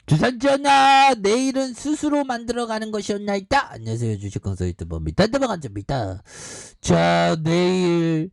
주산전화 내일은 스스로 만들어가는 것이었나이다. 안녕하세요, 주식consultant입니다. 대박한자입니다. 자, 내일의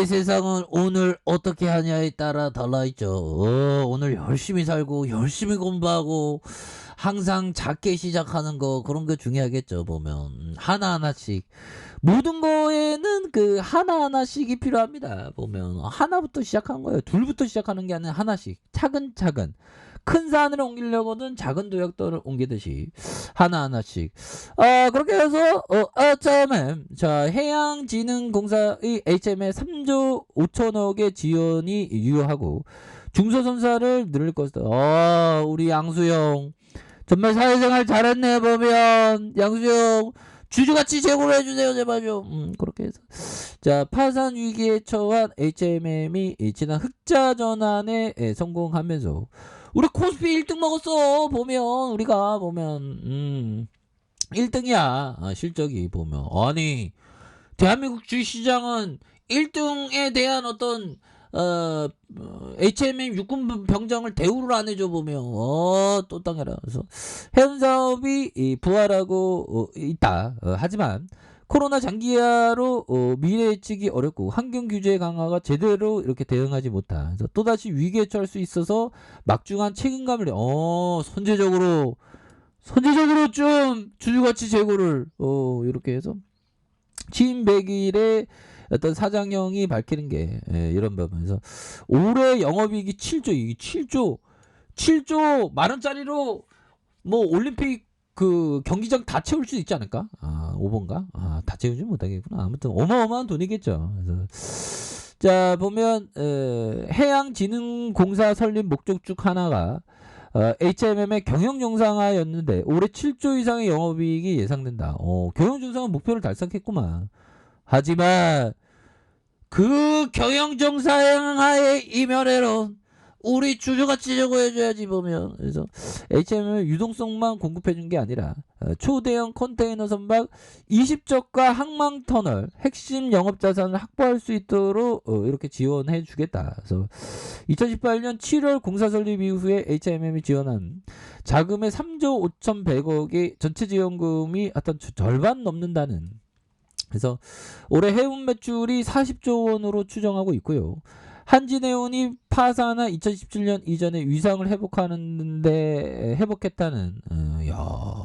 세상은 오늘 어떻게 하냐에 따라 달라있죠. 오늘 열심히 살고 열심히 공부하고 항상 작게 시작하는 거, 그런 게 중요하겠죠. 보면 하나하나씩 모든 거에는 그 하나하나씩이 필요합니다. 보면 하나부터 시작하는 거예요. 둘부터 시작하는 게 아니라 하나씩 차근차근 큰 산을 옮기려고는 작은 도약도를 옮기듯이 하나하나씩 그렇게 해서 HMM, 자, 해양진흥공사의 HM에 3조 5천억의 지원이 유효하고 중소선사를 늘릴 것이다. 우리 양수영 정말 사회생활 잘했네. 보면 양수영 주주가치 제고를 해주세요, 제발 좀. 그렇게 해서 자, 파산 위기에 처한 HMM이 지난 흑자 전환에 성공하면서 우리 코스피 1등 먹었어. 보면 우리가 보면 1등이야. 실적이 보면 아니 대한민국 주식시장은 1등에 대한 어떤 HMM 육군 병장을 대우를 안 해줘. 보면 또 땅해라. 그래서 해운 사업이 부활하고 있다. 하지만 코로나 장기화로 미래 예측이 어렵고 환경 규제 강화가 제대로 이렇게 대응하지 못한, 그래서 또다시 위기에 처할 수 있어서 막중한 책임감을 선제적으로 좀 주주가치 제고를 이렇게 해서 취임 100일에 어떤 사장형이 밝히는 게 이런 부분에서 올해 영업이익이 7조 만원짜리로 뭐 올림픽 그 경기장 다 채울 수 있지 않을까? 5번가? 다 채우지 못하겠구나. 아무튼 어마어마한 돈이겠죠. 그래서 자, 보면 해양진흥공사 설립 목적 중 하나가 HMM의 경영 정상화였는데 올해 7조 이상의 영업이익이 예상된다. 경영 정상화 목표를 달성했구만. 하지만 그 경영 정상화의 이면에는 우리 주주가치 제고해줘야지. 보면 그래서 HMM은 유동성만 공급해준 게 아니라 초대형 컨테이너 선박 20척과 항만터널 핵심 영업자산을 확보할 수 있도록 이렇게 지원해 주겠다. 그래서 2018년 7월 공사 설립 이후에 HMM이 지원한 자금의 3조 5,100억의 전체 지원금이 하여튼 절반 넘는다는, 그래서 올해 해운 매출이 40조 원으로 추정하고 있고요. 한진해운이 파산한 2017년 이전에 위상을 회복했다는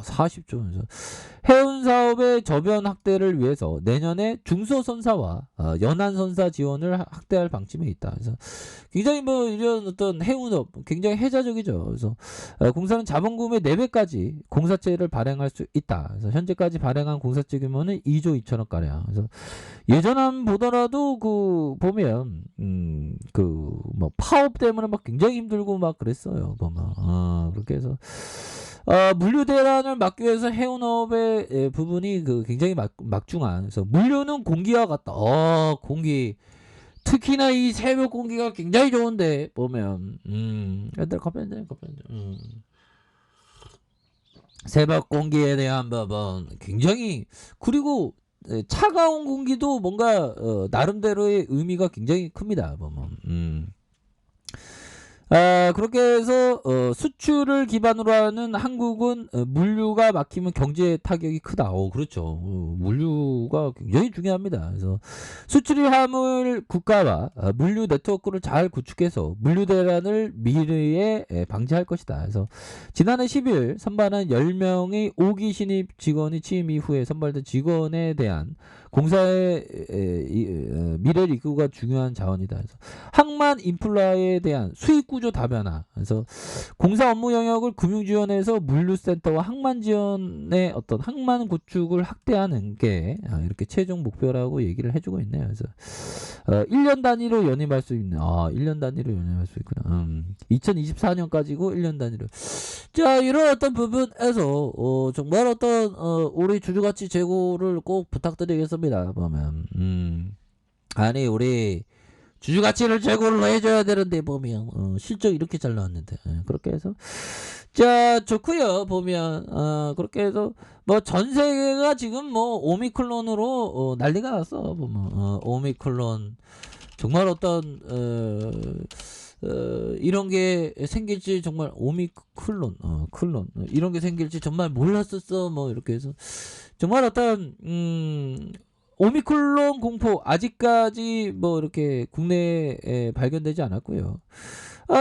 40조 원에서 해운 사업의 저변 확대를 위해서 내년에 중소선사와 연안선사 지원을 확대할 방침에 있다. 그래서 굉장히 뭐 이런 어떤 해운업 굉장히 혜자적이죠. 그래서 공사는 자본금의 4배까지 공사채를 발행할 수 있다. 그래서 현재까지 발행한 공사채 규모는 2조 2천억 가량. 그래서 예전 보더라도 그 보면 그 뭐 파업 때문에 막 굉장히 힘들고 막 그랬어요. 보면 그렇게 해서 물류 대란을 막기 위해서 해운업의 부분이 그 굉장히 막중한, 그래서 물류는 공기와 같다. 공기 특히나 이 새벽 공기가 굉장히 좋은데 보면 얘들 커피 한잔 새벽 공기에 대한 부분 굉장히, 그리고 차가운 공기도 뭔가 나름대로의 의미가 굉장히 큽니다. 보면 그렇게 해서 수출을 기반으로 하는 한국은 물류가 막히면 경제 타격이 크다. 그렇죠. 물류가 굉장히 중요합니다. 그래서 수출이 화물 국가와 물류 네트워크를 잘 구축해서 물류 대란을 미래에 방지할 것이다. 그래서 지난해 10일 선발한 10명의 5기 신입 직원이 취임 이후에 선발된 직원에 대한 공사의 미래를 이끌고가 중요한 자원이다. 그래서 항만 인플라에 대한 수익 구조 다변화. 그래서 공사 업무 영역을 금융지원에서 물류센터와 항만 지원의 어떤 항만 구축을 확대하는 게 이렇게 최종 목표라고 얘기를 해주고 있네요. 그래서 1년 단위로 연임할 수 있는, 1년 단위로 연임할 수 있구나. 2024년까지고 1년 단위로. 자, 이런 어떤 부분에서 정말 어떤 우리 주주가치 제고를 꼭 부탁드리겠습니다. 보면 아니 우리 주주가치를 제고를 해줘야 되는데 보면 실적 이렇게 잘 나왔는데 그렇게 해서 자, 좋고요. 보면 그렇게 해서 뭐 전세계가 지금 뭐 오미클론으로 난리가 났어. 보면 오미클론 정말 어떤 이런 게 생길지 정말 오미클론, 클론 이런 게 생길지 정말 몰랐었어. 뭐 이렇게 해서 정말 어떤 오미클론 공포 아직까지 뭐 이렇게 국내에 발견되지 않았고요.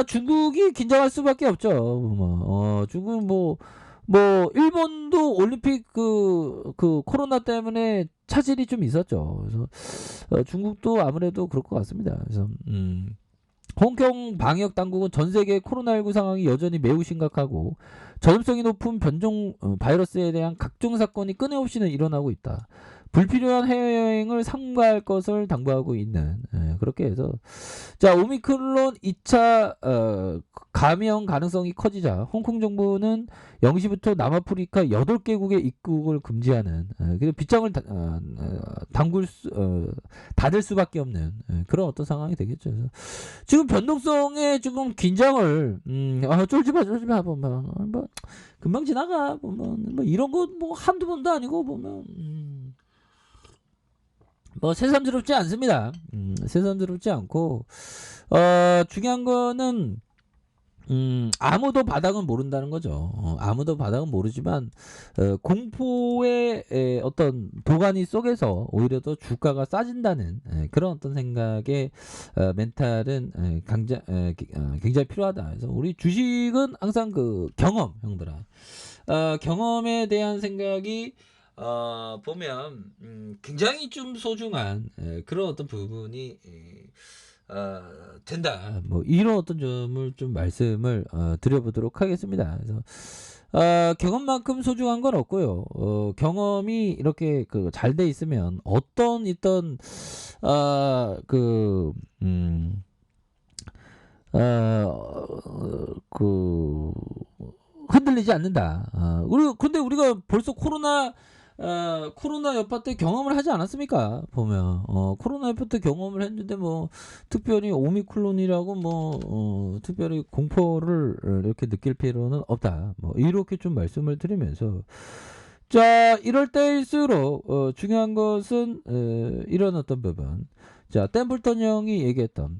중국이 긴장할 수밖에 없죠. 중국 뭐 일본도 올림픽 그 코로나 때문에 차질이 좀 있었죠. 그래서 중국도 아무래도 그럴 것 같습니다. 그래서 홍콩 방역 당국은 전 세계 코로나19 상황이 여전히 매우 심각하고 전염성이 높은 변종 바이러스에 대한 각종 사건이 끊임없이는 일어나고 있다. 불필요한 해외여행을 삼가할 것을 당부하고 있는 그렇게 해서 자 오미크론 2차 감염 가능성이 커지자 홍콩 정부는 0시부터 남아프리카 8개국의 입국을 금지하는 빗장을 닫을 수밖에 없는 그런 어떤 상황이 되겠죠. 그래서 지금 변동성에 지금 긴장을 쫄지 마 보면 뭐 금방 지나가 보면 뭐 이런 거 뭐 한두 번도 아니고 보면 뭐 새삼스럽지 않습니다. 새삼스럽지 않고 중요한 거는 아무도 바닥은 모른다는 거죠. 아무도 바닥은 모르지만 공포의 어떤 도가니 속에서 오히려 더 주가가 싸진다는 그런 어떤 생각의 멘탈은 굉장히 필요하다. 그래서 우리 주식은 항상 그 경험, 형들아. 경험에 대한 생각이 보면 굉장히 좀 소중한 그런 어떤 부분이 된다. 뭐 이런 어떤 점을 좀 말씀을 드려보도록 하겠습니다. 그래서 경험만큼 소중한 건 없고요. 경험이 이렇게 그 잘 돼 있으면 어떤 있던 그 흔들리지 않는다. 근데 우리가 벌써 코로나 여파 때 경험을 하지 않았습니까? 보면 코로나 여파 때 경험을 했는데 뭐 특별히 오미클론이라고 뭐 특별히 공포를 이렇게 느낄 필요는 없다. 뭐 이렇게 좀 말씀을 드리면서 자 이럴 때일수록 중요한 것은 이런 어떤 부분. 자 템플턴 형이 얘기했던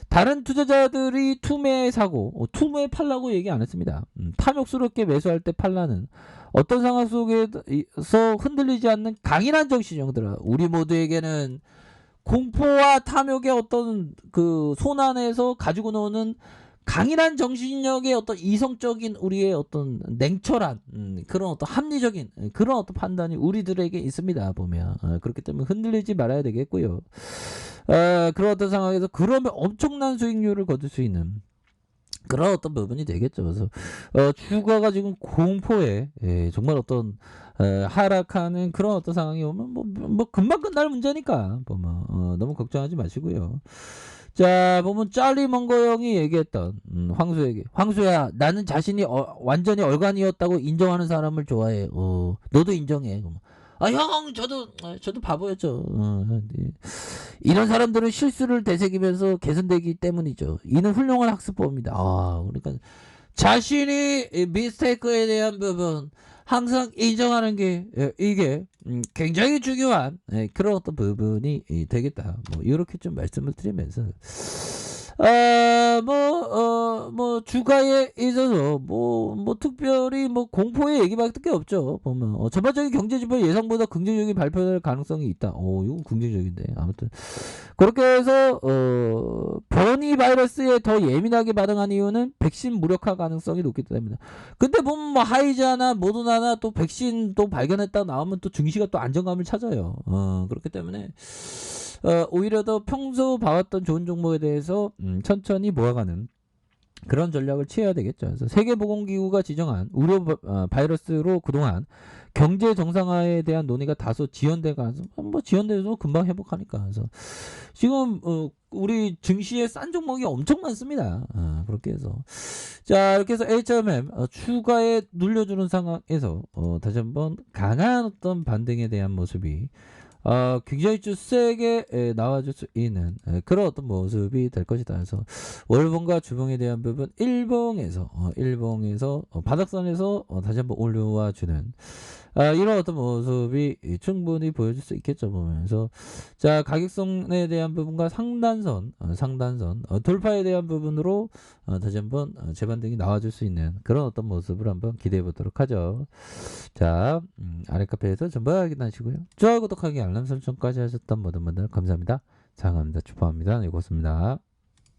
다른 투자자들이 투매 사고 투매 팔라고 얘기 안 했습니다. 탐욕스럽게 매수할 때 팔라는 어떤 상황 속에서 흔들리지 않는 강인한 정신형들아 우리 모두에게는 공포와 탐욕의 어떤 그 손안에서 가지고 노는 강인한 정신력의 어떤 이성적인 우리의 어떤 냉철한 그런 어떤 합리적인 그런 어떤 판단이 우리들에게 있습니다. 보면 그렇기 때문에 흔들리지 말아야 되겠고요. 그런 어떤 상황에서 그러면 엄청난 수익률을 거둘 수 있는 그런 어떤 부분이 되겠죠. 그래서 주가가 지금 공포에 정말 어떤 하락하는 그런 어떤 상황이 오면 뭐 금방 끝날 문제니까 보면 너무 걱정하지 마시고요. 자 보면 짤리먼거 형이 얘기했던 황수에게 황수야 나는 자신이 완전히 얼간이었다고 인정하는 사람을 좋아해. 너도 인정해. 형 저도 바보였죠. 이런 사람들은 실수를 되새기면서 개선되기 때문이죠. 이는 훌륭한 학습법입니다. 그러니까 자신이 미스테이크에 대한 부분 항상 인정하는 게 이게 굉장히 중요한 그런 어떤 부분이 되겠다. 뭐 이렇게 좀 말씀을 드리면서 뭐 주가에 있어서 뭐 특별히 뭐 공포의 얘기밖에 없죠. 보면 전반적인 경제지표 예상보다 긍정적인 발표될 가능성이 있다. 이거 긍정적인데 아무튼 그렇게 해서 변이 바이러스에 더 예민하게 반응한 이유는 백신 무력화 가능성이 높기 때문입니다. 근데 보면 뭐 하이자나 모더나나 또 백신 또 발견했다 나오면 또 증시가 또 안정감을 찾아요. 그렇기 때문에 오히려 더 평소 봐왔던 좋은 종목에 대해서 천천히 모아가는 그런 전략을 취해야 되겠죠. 그래서 세계보건기구가 지정한 우려 바이러스로 그동안 경제 정상화에 대한 논의가 다소 지연돼 가서 뭐 지연돼서 금방 회복하니까. 그래서 지금 우리 증시에 싼 종목이 엄청 많습니다. 그렇게 해서 자 이렇게 해서 HMM 추가에 눌려주는 상황에서 다시 한번 강한 어떤 반등에 대한 모습이 굉장히 좀 세게 나와줄 수 있는 그런 어떤 모습이 될 것이다. 그래서 월봉과 주봉에 대한 부분 일봉에서 바닥선에서 다시 한번 올려와 주는 이런 어떤 모습이 충분히 보여줄 수 있겠죠. 보면서 자 가격선에 대한 부분과 상단선 돌파에 대한 부분으로 다시 한번 재반등이 나와줄 수 있는 그런 어떤 모습을 한번 기대해 보도록 하죠. 자 아래 카페에서 전부 확인하시고요. 좋아요 구독하기 알람 설정까지 하셨던 모든 분들 감사합니다. 사랑합니다. 축복합니다. 네, 고맙습니다.